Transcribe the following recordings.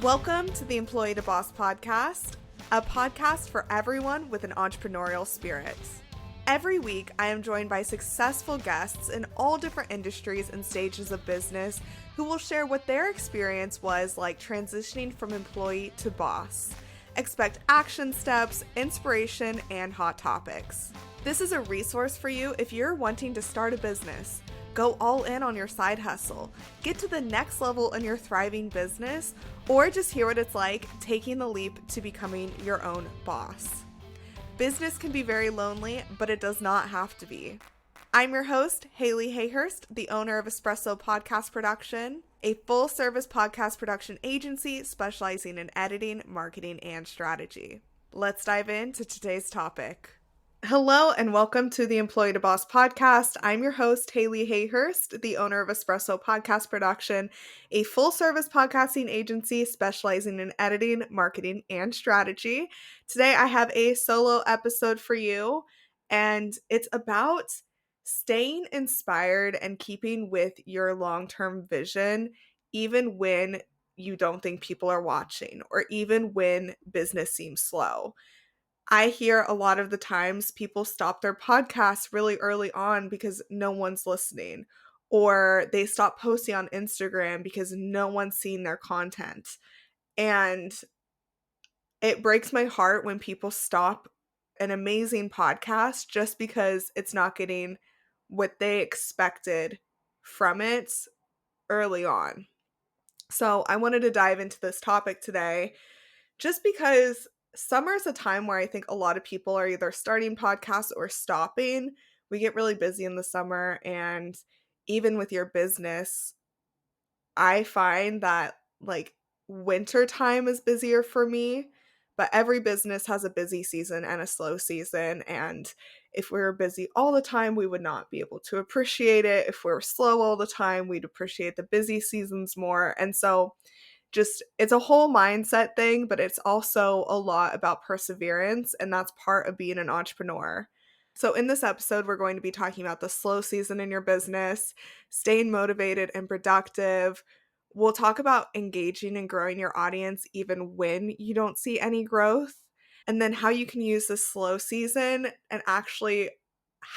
Welcome to the Employee to Boss podcast, a podcast for everyone with an entrepreneurial spirit. Every week, I am joined by successful guests in all different industries and stages of business who will share what their experience was like transitioning from employee to boss. Expect action steps, inspiration, and hot topics. This is a resource for you if you're wanting to start a business, go all in on your side hustle, get to the next level in your thriving business, or just hear what it's like taking the leap to becoming your own boss. Business can be very lonely, but it does not have to be. I'm your host, Hayleigh Hayhurst, the owner of Espresso Podcast Production, a full-service podcast production agency specializing in editing, marketing, and strategy. Let's dive into today's topic. Hello and welcome to the Employee to Boss podcast. I'm your host, Hayleigh Hayhurst, the owner of Espresso Podcast Production, a full-service podcasting agency specializing in editing, marketing, and strategy. Today, I have a solo episode for you, and it's about staying inspired and keeping with your long-term vision, even when you don't think people are watching, or even when business seems slow. I hear a lot of the times people stop their podcasts really early on because no one's listening, or they stop posting on Instagram because no one's seeing their content. And it breaks my heart when people stop an amazing podcast just because it's not getting what they expected from it early on. So I wanted to dive into this topic today just because summer is a time where I think a lot of people are either starting podcasts or stopping. We get really busy in the summer, and even with your business, I find that like winter time is busier for me, but every business has a busy season and a slow season. And if we were busy all the time, we would not be able to appreciate it. If we were slow all the time, we'd appreciate the busy seasons more. And so just it's a whole mindset thing, but it's also a lot about perseverance, and that's part of being an entrepreneur. So in this episode, we're going to be talking about the slow season in your business, staying motivated and productive. We'll talk about engaging and growing your audience even when you don't see any growth, and then how you can use this slow season and actually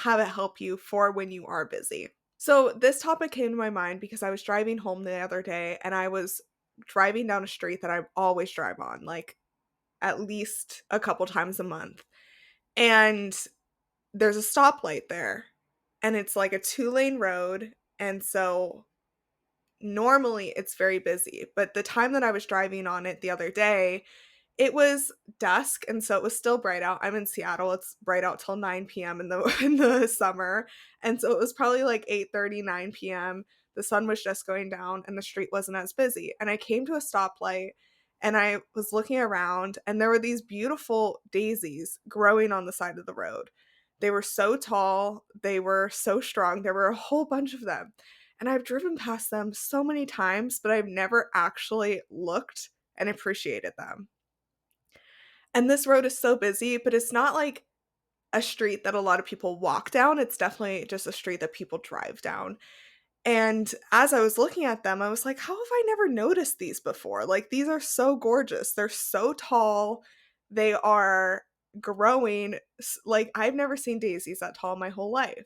have it help you for when you are busy. So this topic came to my mind because I was driving home the other day, and I was driving down a street that I always drive on, like at least a couple times a month. And there's a stoplight there, and it's like a 2-lane road. And so normally it's very busy, but the time that I was driving on it the other day, it was dusk, and so it was still bright out. I'm in Seattle. It's bright out till 9 p.m. in the in the summer. And so it was probably like 8:30, 9 p.m. The sun was just going down and the street wasn't as busy. And I came to a stoplight, and I was looking around, and there were these beautiful daisies growing on the side of the road. They were so tall, they were so strong. There were a whole bunch of them. And I've driven past them so many times, but I've never actually looked and appreciated them. And this road is so busy, but it's not like a street that a lot of people walk down. It's definitely just a street that people drive down. And as I was looking at them, I was like, how have I never noticed these before? Like, these are so gorgeous. They're so tall. They are growing. Like, I've never seen daisies that tall my whole life.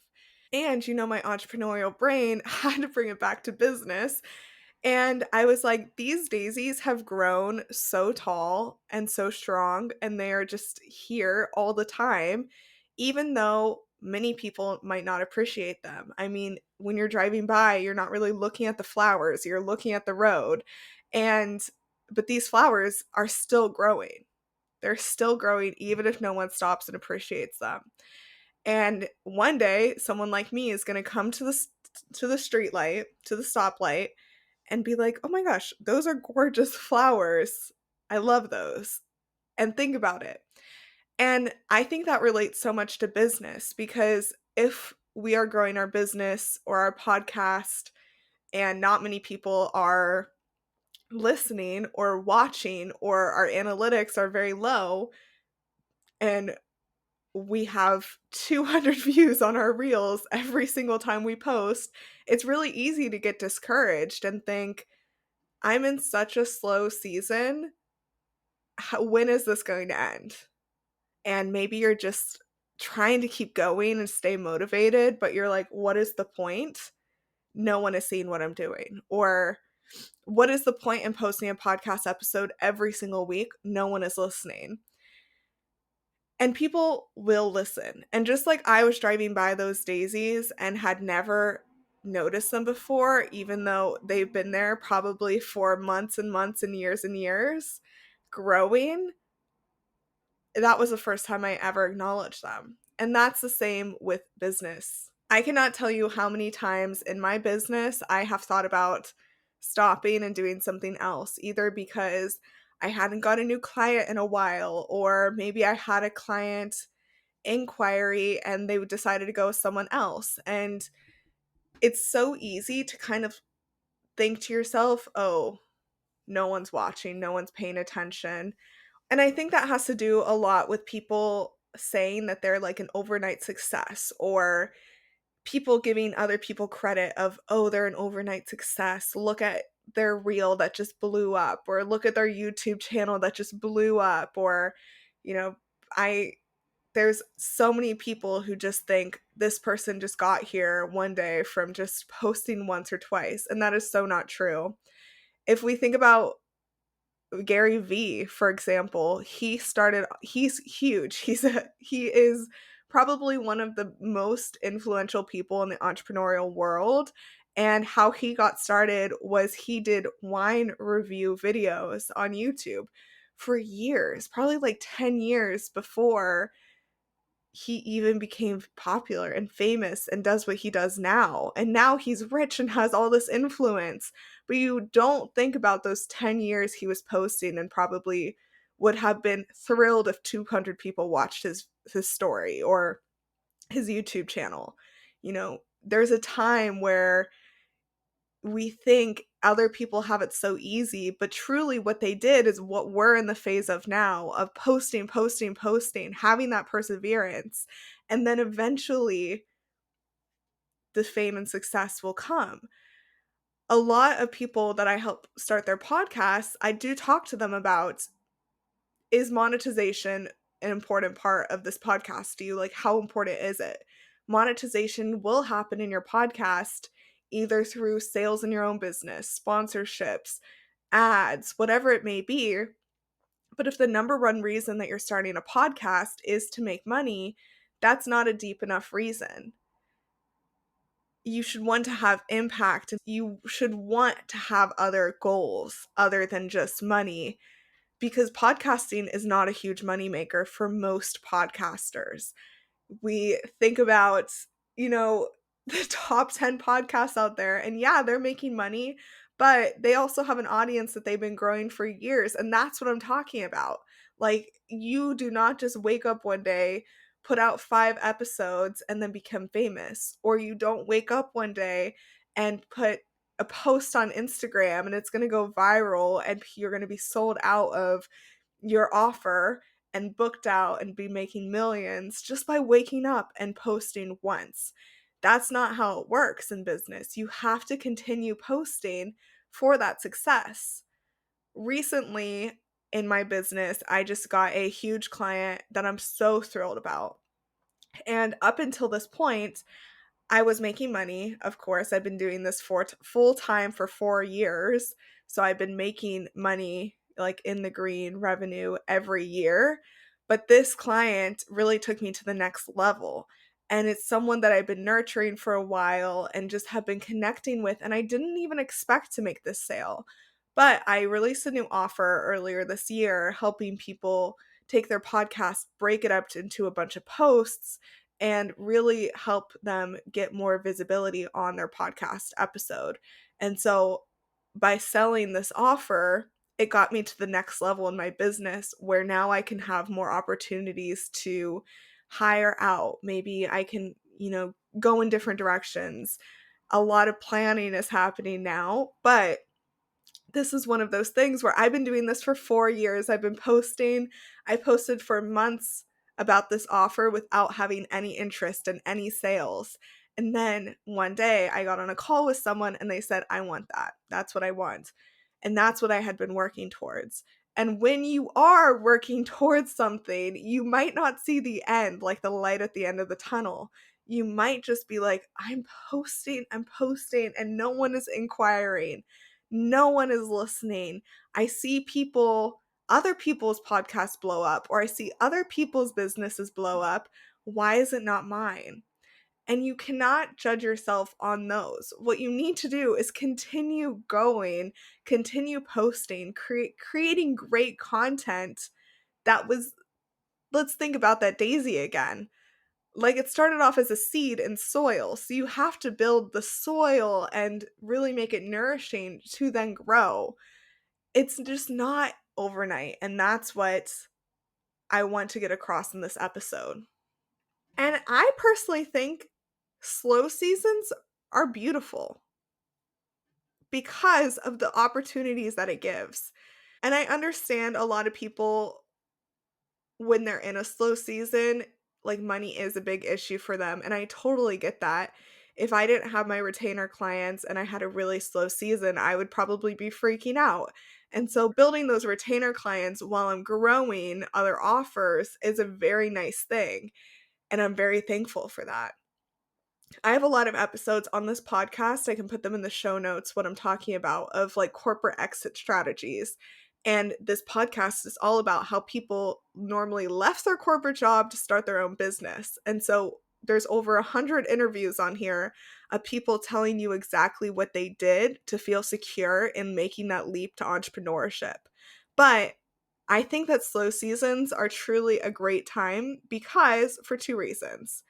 And, my entrepreneurial brain had to bring it back to business. And I was like, these daisies have grown so tall and so strong, and they are just here all the time, even though many people might not appreciate them. I mean, when you're driving by, you're not really looking at the flowers, you're looking at the road. But these flowers are still growing. They're still growing, even if no one stops and appreciates them. And one day, someone like me is going to come to the street light, to the stoplight, and be like, oh my gosh, those are gorgeous flowers. I love those. And think about it. And I think that relates so much to business, because if we are growing our business or our podcast and not many people are listening or watching, or our analytics are very low, and we have 200 views on our reels every single time we post, it's really easy to get discouraged and think, I'm in such a slow season. When is this going to end? And maybe you're just trying to keep going and stay motivated, but you're like, what is the point? No one is seeing what I'm doing. Or what is the point in posting a podcast episode every single week? No one is listening. And people will listen. And just like I was driving by those daisies and had never noticed them before, even though they've been there probably for months and months and years growing, that was the first time I ever acknowledged them. And that's the same with business. I cannot tell you how many times in my business I have thought about stopping and doing something else, either because I hadn't got a new client in a while, or maybe I had a client inquiry and they decided to go with someone else. And it's so easy to kind of think to yourself, oh, no one's watching, no one's paying attention. And I think that has to do a lot with people saying that they're like an overnight success, or people giving other people credit of, oh, they're an overnight success. Look at their reel that just blew up, or look at their YouTube channel that just blew up, or, you know, I there's so many people who just think this person just got here one day from just posting once or twice, and that is so not true. If we think about Gary V, for example, he's huge. He is probably one of the most influential people in the entrepreneurial world. And how he got started was he did wine review videos on YouTube for years, probably like 10 years before he even became popular and famous and does what he does now. And now he's rich and has all this influence. But you don't think about those 10 years he was posting and probably would have been thrilled if 200 people watched his story or his YouTube channel. You know, there's a time where we think other people have it so easy, but truly what they did is what we're in the phase of now, of posting, posting, posting, having that perseverance. And then eventually the fame and success will come. A lot of people that I help start their podcasts, I do talk to them about, is monetization an important part of this podcast to you? Like, how important is it? Monetization will happen in your podcast either through sales in your own business, sponsorships, ads, whatever it may be. But if the number one reason that you're starting a podcast is to make money, that's not a deep enough reason. You should want to have impact, and you should want to have other goals other than just money, because podcasting is not a huge moneymaker for most podcasters. We think about, you know, the top 10 podcasts out there, and yeah, they're making money, but they also have an audience that they've been growing for years. And that's what I'm talking about. Like, you do not just wake up one day, put out 5 episodes, and then become famous. Or you don't wake up one day and put a post on Instagram and it's going to go viral and you're going to be sold out of your offer and booked out and be making millions just by waking up and posting once. That's not how it works in business. You have to continue posting for that success. Recently in my business, I just got a huge client that I'm so thrilled about. And up until this point, I was making money. Of course, I've been doing this for full time for 4 years. So I've been making money like in the green revenue every year. But this client really took me to the next level. And it's someone that I've been nurturing for a while and just have been connecting with. And I didn't even expect to make this sale. But I released a new offer earlier this year, helping people take their podcast, break it up into a bunch of posts, and really help them get more visibility on their podcast episode. And so by selling this offer, it got me to the next level in my business where now I can have more opportunities to hire out. Maybe I can, go in different directions. A lot of planning is happening now, but this is one of those things where I've been doing this for 4 years. I've been posting. I posted for months about this offer without having any interest in any sales. And then one day I got on a call with someone and they said, I want that. That's what I want. And that's what I had been working towards. And when you are working towards something, you might not see the end, like the light at the end of the tunnel. You might just be like, I'm posting, and no one is inquiring. No one is listening. I see other people's podcasts blow up, or I see other people's businesses blow up. Why is it not mine? And you cannot judge yourself on those. What you need to do is continue going, continue posting, creating great content that was, let's think about that daisy again. Like, it started off as a seed in soil. So you have to build the soil and really make it nourishing to then grow. It's just not overnight. And that's what I want to get across in this episode. And I personally think slow seasons are beautiful because of the opportunities that it gives. And I understand a lot of people, when they're in a slow season, like, money is a big issue for them. And I totally get that. If I didn't have my retainer clients and I had a really slow season, I would probably be freaking out. And so building those retainer clients while I'm growing other offers is a very nice thing. And I'm very thankful for that. I have a lot of episodes on this podcast. I can put them in the show notes, what I'm talking about, of like corporate exit strategies. And this podcast is all about how people normally left their corporate job to start their own business. And so there's over 100 interviews on here of people telling you exactly what they did to feel secure in making that leap to entrepreneurship. But I think that slow seasons are truly a great time because for two reasons.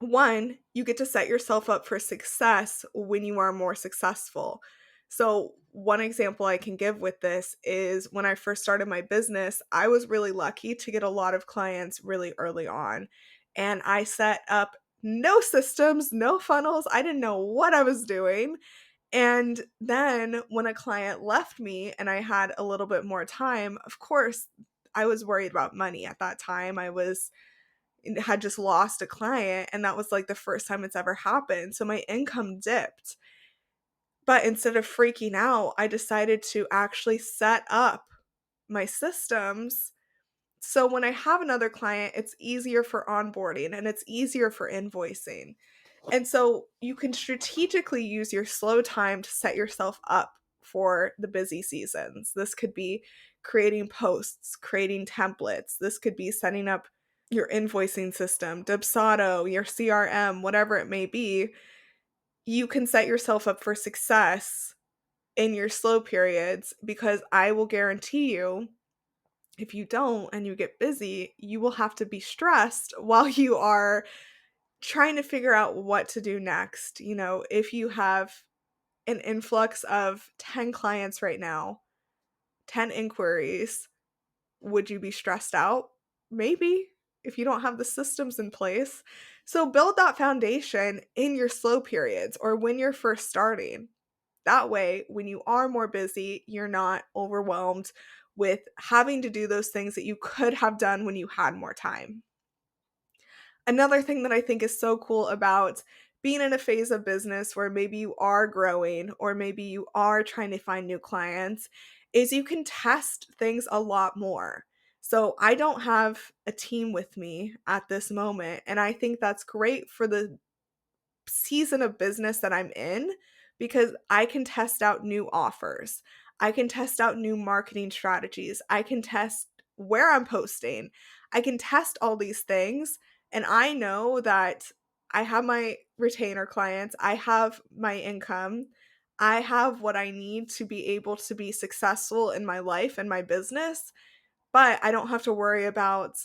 One, you get to set yourself up for success when you are more successful. So, one example I can give with this is when I first started my business, I was really lucky to get a lot of clients really early on. And I set up no systems, no funnels. I didn't know what I was doing. And then when a client left me and I had a little bit more time, of course, I was worried about money at that time. I had just lost a client, and that was like the first time it's ever happened. So my income dipped. But instead of freaking out, I decided to actually set up my systems. So when I have another client, it's easier for onboarding and it's easier for invoicing. And so you can strategically use your slow time to set yourself up for the busy seasons. This could be creating posts, creating templates. This could be setting up your invoicing system, Dubsado, your CRM, whatever it may be. You can set yourself up for success in your slow periods, because I will guarantee you, if you don't and you get busy, you will have to be stressed while you are trying to figure out what to do next. You know, if you have an influx of 10 clients right now, 10 inquiries, would you be stressed out? Maybe, if you don't have the systems in place. So build that foundation in your slow periods or when you're first starting. That way, when you are more busy, you're not overwhelmed with having to do those things that you could have done when you had more time. Another thing that I think is so cool about being in a phase of business where maybe you are growing or maybe you are trying to find new clients is you can test things a lot more. So I don't have a team with me at this moment, and I think that's great for the season of business that I'm in, because I can test out new offers. I can test out new marketing strategies. I can test where I'm posting. I can test all these things. And I know that I have my retainer clients, I have my income, I have what I need to be able to be successful in my life and my business. But I don't have to worry about,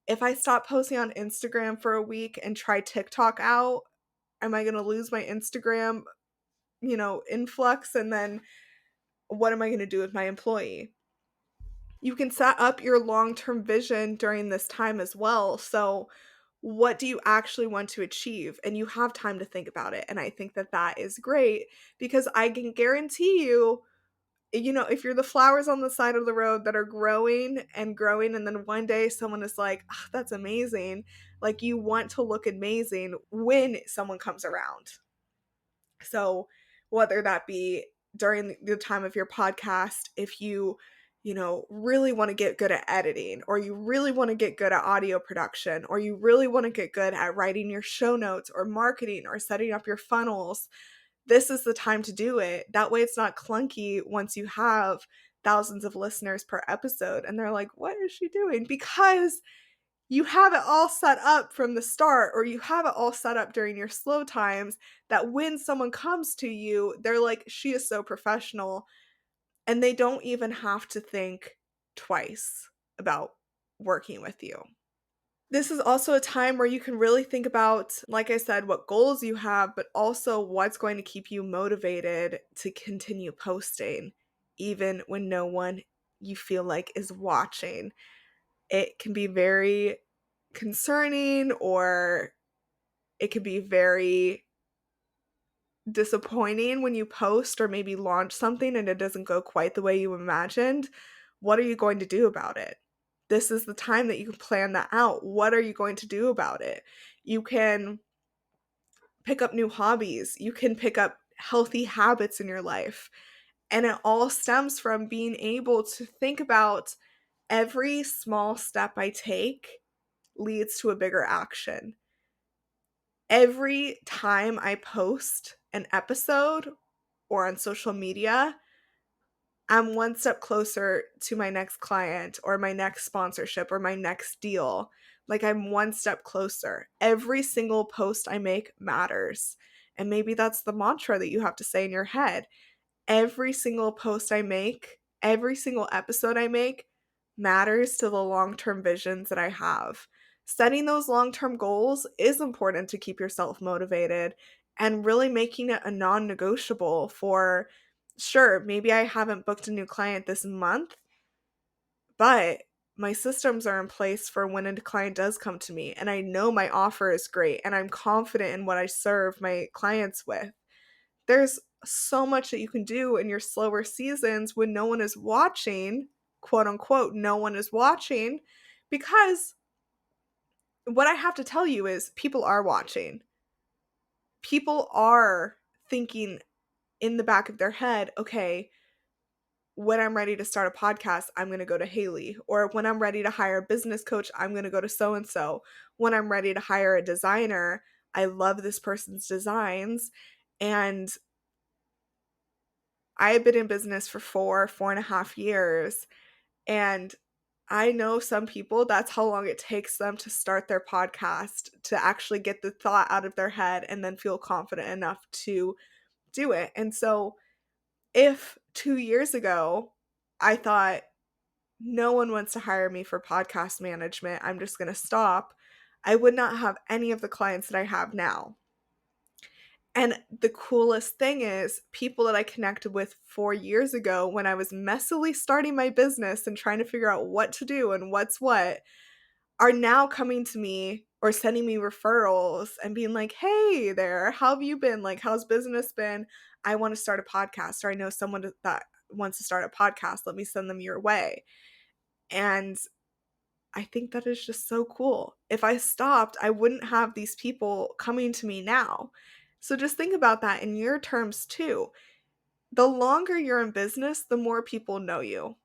if I stop posting on Instagram for a week and try TikTok out, am I going to lose my Instagram, influx? And then what am I going to do with my employee? You can set up your long-term vision during this time as well. So what do you actually want to achieve? And you have time to think about it. And I think that that is great, because I can guarantee you, if you're the flowers on the side of the road that are growing and growing, and then one day someone is like, "Oh, that's amazing." Like, you want to look amazing when someone comes around. So whether that be during the time of your podcast, if you really want to get good at editing, or you really want to get good at audio production, or you really want to get good at writing your show notes or marketing or setting up your funnels, this is the time to do it. That way it's not clunky once you have thousands of listeners per episode and they're like, what is she doing? Because you have it all set up from the start, or you have it all set up during your slow times, that when someone comes to you, they're like, she is so professional, and they don't even have to think twice about working with you. This is also a time where you can really think about, like I said, what goals you have, but also what's going to keep you motivated to continue posting, even when no one you feel like is watching. It can be very concerning, or it can be very disappointing when you post or maybe launch something and it doesn't go quite the way you imagined. What are you going to do about it? This is the time that you can plan that out. What are you going to do about it? You can pick up new hobbies. You can pick up healthy habits in your life. And it all stems from being able to think about every small step I take leads to a bigger action. Every time I post an episode or on social media, I'm one step closer to my next client or my next sponsorship or my next deal. Like, I'm one step closer. Every single post I make matters. And maybe that's the mantra that you have to say in your head. Every single post I make, every single episode I make matters to the long-term visions that I have. Setting those long-term goals is important to keep yourself motivated, and really making it a non-negotiable for, sure, maybe I haven't booked a new client this month, but my systems are in place for when a client does come to me, and I know my offer is great, and I'm confident in what I serve my clients with. There's so much that you can do in your slower seasons when no one is watching, quote unquote, no one is watching, because what I have to tell you is people are watching. People are thinking in the back of their head, okay, when I'm ready to start a podcast, I'm going to go to Hayleigh. Or when I'm ready to hire a business coach, I'm going to go to so-and-so. When I'm ready to hire a designer, I love this person's designs. And I've been in business for 4.5 years, and I know some people, that's how long it takes them to start their podcast, to actually get the thought out of their head and then feel confident enough to do it. And so if 2 years ago I thought, no one wants to hire me for podcast management, I'm just going to stop, I would not have any of the clients that I have now. And the coolest thing is, people that I connected with 4 years ago when I was messily starting my business and trying to figure out what to do and what's what, are now coming to me or sending me referrals and being like, hey there, how have you been? Like, how's business been? I want to start a podcast, or I know someone that wants to start a podcast. Let me send them your way. And I think that is just so cool. If I stopped, I wouldn't have these people coming to me now. So just think about that in your terms too. The longer you're in business, the more people know you,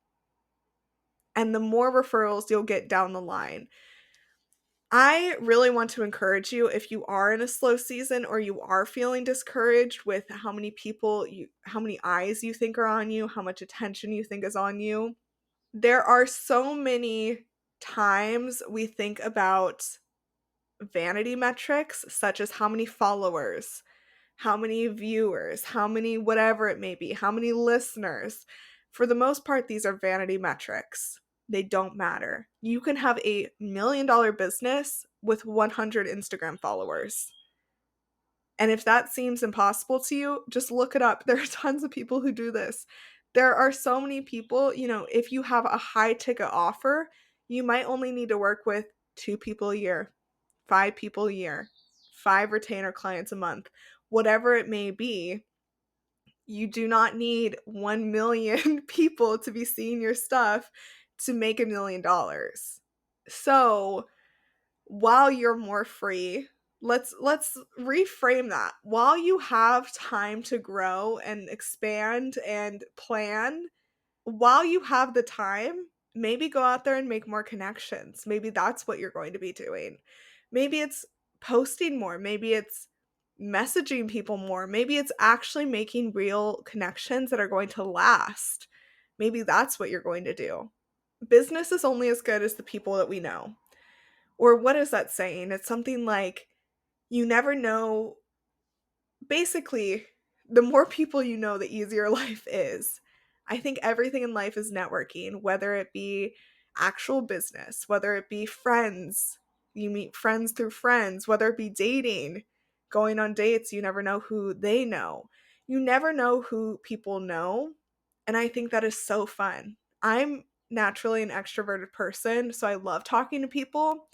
and the more referrals you'll get down the line. I really want to encourage you, if you are in a slow season or you are feeling discouraged with how many how many eyes you think are on you, how much attention you think is on you. There are so many times we think about vanity metrics, such as how many followers, how many viewers, how many whatever it may be, how many listeners. For the most part, these are vanity metrics. They don't matter. You can have $1 million business with 100 Instagram followers. And if that seems impossible to you, just look it up. There are tons of people who do this. There are so many people, if you have a high ticket offer, you might only need to work with 2 people a year, 5 people a year, 5 retainer clients a month, whatever it may be. You do not need 1 million people to be seeing your stuff to make $1 million. So while you're more free, Let's reframe that. While you have time to grow and expand and plan, while you have the time, maybe go out there and make more connections. Maybe that's what you're going to be doing. Maybe it's posting more. Maybe it's messaging people more. Maybe it's actually making real connections that are going to last. Maybe that's what you're going to do. Business is only as good as the people that we know. Or what is that saying? It's something like, you never know. Basically, the more people you know, the easier life is. I think everything in life is networking, whether it be actual business, whether it be friends, you meet friends through friends, whether it be dating, going on dates, you never know who they know. You never know who people know. And I think that is so fun. I'm naturally an extroverted person, so I love talking to people,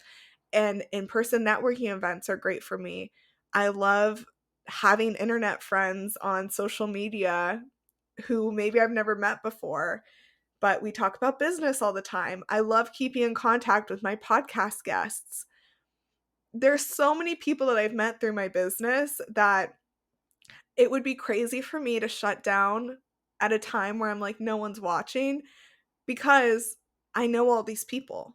and in-person networking events are great for me. I love having internet friends on social media who maybe I've never met before, but we talk about business all the time. I love keeping in contact with my podcast guests. There's so many people that I've met through my business that it would be crazy for me to shut down at a time where I'm like, no one's watching, because I know all these people.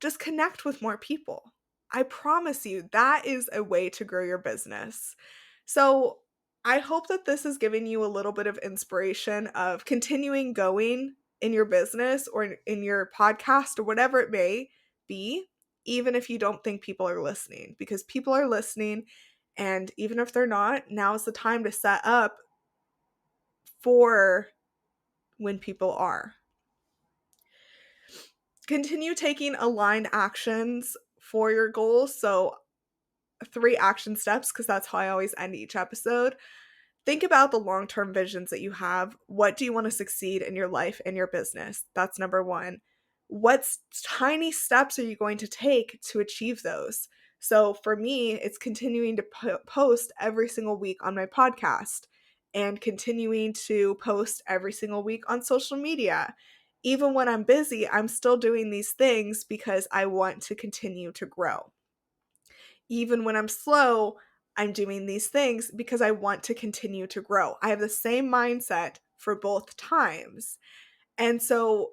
Just connect with more people. I promise you, that is a way to grow your business. So, I hope that this is giving you a little bit of inspiration of continuing going in your business or in your podcast or whatever it may be, even if you don't think people are listening, because people are listening. And even if they're not, now is the time to set up for when people are. Continue taking aligned actions for your goals. So, 3 action steps, because that's how I always end each episode. Think about the long-term visions that you have. What do you want to succeed in your life and your business? That's number 1. What tiny steps are you going to take to achieve those? So for me, it's continuing to post every single week on my podcast and continuing to post every single week on social media. Even when I'm busy, I'm still doing these things because I want to continue to grow. Even when I'm slow, I'm doing these things because I want to continue to grow. I have the same mindset for both times. And so,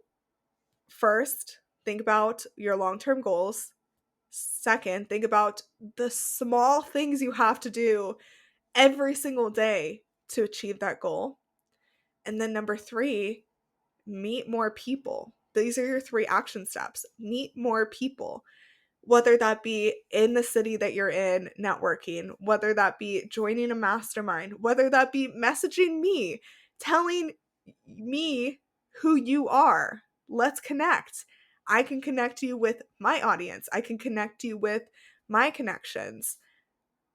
first, think about your long term goals. Second, think about the small things you have to do every single day to achieve that goal. And then, number 3, meet more people. These are your 3 action steps. Meet more people, whether that be in the city that you're in networking, whether that be joining a mastermind, whether that be messaging me, telling me who you are. Let's connect. I can connect you with my audience. I can connect you with my connections.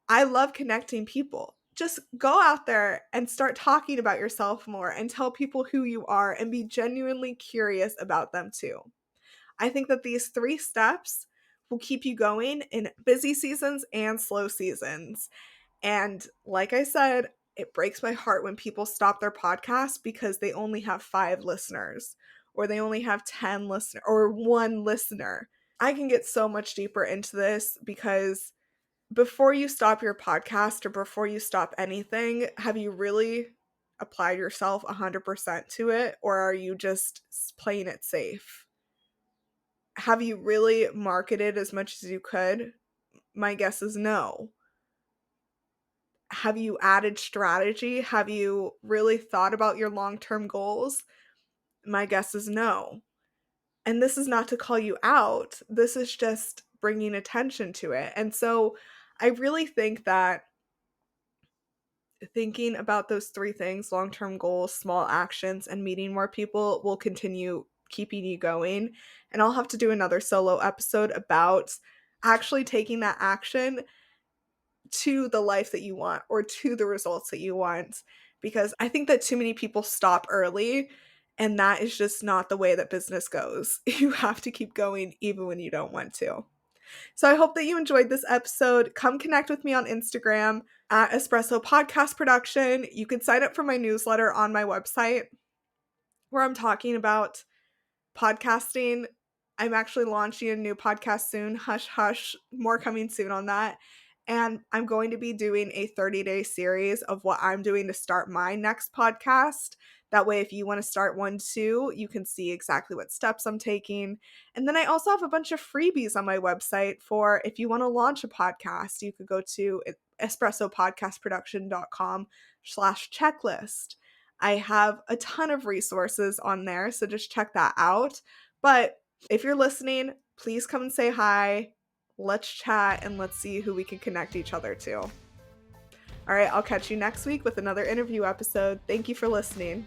I love connecting people. Just go out there and start talking about yourself more and tell people who you are and be genuinely curious about them too. I think that these 3 steps will keep you going in busy seasons and slow seasons. And like I said, it breaks my heart when people stop their podcast because they only have 5 listeners or they only have 10 listeners or 1 listener. I can get so much deeper into this because before you stop your podcast or before you stop anything, have you really applied yourself 100% to it, or are you just playing it safe? Have you really marketed as much as you could? My guess is no. Have you added strategy? Have you really thought about your long-term goals? My guess is no. And this is not to call you out. This is just bringing attention to it. And so I really think that thinking about those 3 things, long-term goals, small actions, and meeting more people, will continue keeping you going. And I'll have to do another solo episode about actually taking that action to the life that you want or to the results that you want, because I think that too many people stop early, and that is just not the way that business goes. You have to keep going even when you don't want to. So I hope that you enjoyed this episode. Come connect with me on Instagram at Espresso Podcast Production. You can sign up for my newsletter on my website where I'm talking about podcasting. I'm actually launching a new podcast soon. Hush, hush. More coming soon on that. And I'm going to be doing a 30-day series of what I'm doing to start my next podcast. That way, if you want to start one too, you can see exactly what steps I'm taking. And then I also have a bunch of freebies on my website for if you want to launch a podcast. You could go to espressopodcastproduction.com/checklist. I have a ton of resources on there, so just check that out. But if you're listening, please come and say hi. Let's chat and let's see who we can connect each other to. All right, I'll catch you next week with another interview episode. Thank you for listening.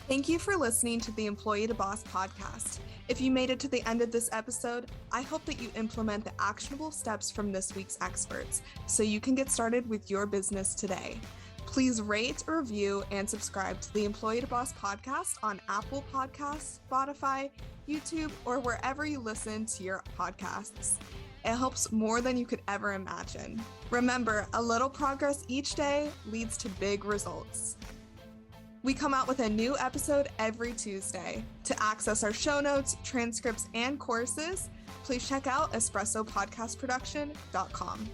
Thank you for listening to the Employee to Boss podcast. If you made it to the end of this episode, I hope that you implement the actionable steps from this week's experts so you can get started with your business today. Please rate, review, and subscribe to the Employee to Boss podcast on Apple Podcasts, Spotify, YouTube, or wherever you listen to your podcasts. It helps more than you could ever imagine. Remember, a little progress each day leads to big results. We come out with a new episode every Tuesday. To access our show notes, transcripts, and courses, please check out espressopodcastproduction.com.